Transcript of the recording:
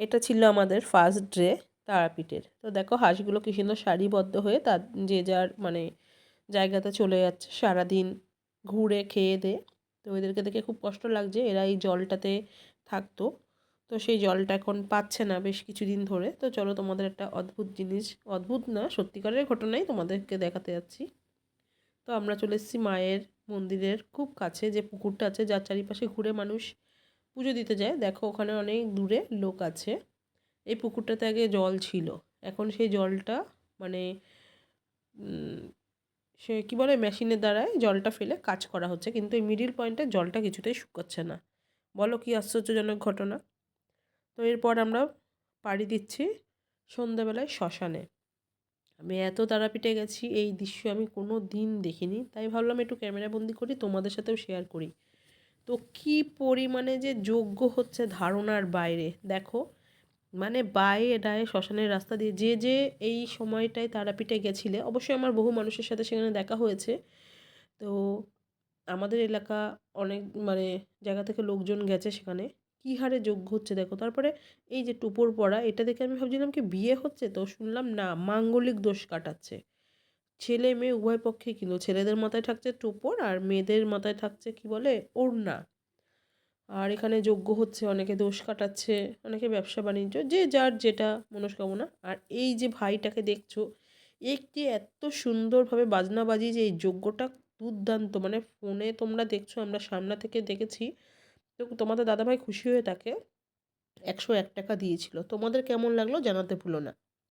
এটা ছিল আমাদের ফার্স্ট ডে তারাপীঠের। তো দেখো হাঁসগুলো কি সুন্দর সারিবদ্ধ হয়ে তার যে যার মানে জায়গাতে চলে যাচ্ছে সারাদিন ঘুরে খেয়ে দেয়ে। তো এদেরকে দেখে খুব কষ্ট লাগছে, এরা এই জলটাতে থাকতো, তো সেই জলটা এখন পাচ্ছে না বেশ কিছুদিন ধরে। তো চলো তোমাদের একটা অদ্ভুত জিনিস, অদ্ভুত না সত্যিকারের ঘটনাই তোমাদেরকে দেখাতে যাচ্ছি। তো আমরা চলে এসেছি মায়ের মন্দিরের খুব কাছে, যে পুকুরটা আছে যার চারিপাশে ঘুরে মানুষ পুজো দিতে যায়। দেখো ওখানে অনেক দূরে লোক আছে। এই পুকুরটাতে আগে জল ছিল, এখন সেই জলটা মানে সে কী বলে মেশিনের দ্বারায় জলটা ফেলে কাজ করা হচ্ছে, কিন্তু এই মিডিল পয়েন্টে জলটা কিছুতেই শুকোচ্ছে না। বলো কী আশ্চর্যজনক ঘটনা। তো এরপর আমরা পাড়ি দিচ্ছি সন্ধ্যাবেলায় শ্মশানে। আমি এত তারাপীঠে গেছি, এই দৃশ্য আমি কোনো দিন দেখিনি, তাই ভাবলাম একটু ক্যামেরাবন্দি করি, তোমাদের সাথেও শেয়ার করি। তো কী পরিমাণে যে যজ্ঞ হচ্ছে ধারণার বাইরে। দেখো মানে বায়ে ডায়ে শ্মশানের রাস্তা দিয়ে যে যে এই সময়টায় তারাপীঠে গেছিলে, অবশ্যই আমার বহু মানুষের সাথে সেখানে দেখা হয়েছে। তো আমাদের এলাকা অনেক মানে জায়গা থেকে লোকজন গেছে সেখানে, কী হারে যজ্ঞ হচ্ছে দেখো। তারপরে এই যে টোপর পরা, এটা দেখে আমি ভাবছিলাম কি বিয়ে হচ্ছে, তো শুনলাম না মাঙ্গলিক দোষ কাটাচ্ছে। ছেলে মেয়ে উভয় পক্ষেই কিন্তু ছেলেদের মাথায় থাকছে টোপর আর মেয়েদের মাথায় থাকছে কি বলে ওড়না। আর এখানে যজ্ঞ হচ্ছে, অনেকে দোষ কাটাচ্ছে, অনেকে ব্যবসা বাণিজ্য, যে যার যেটা মনস্কামনা। আর এই যে ভাইটাকে দেখছো, একটি এত সুন্দরভাবে বাজনা বাজিয়ে যে এই যজ্ঞটা দুর্দান্ত, মানে ফোনে তোমরা দেখছো, আমরা সামনে থেকে দেখেছি। তো তোমাদের দাদাভাই খুশি হয়ে তাকে 101 টাকা দিয়েছিল। তোমাদের কেমন লাগলো জানাতে ভুলো না।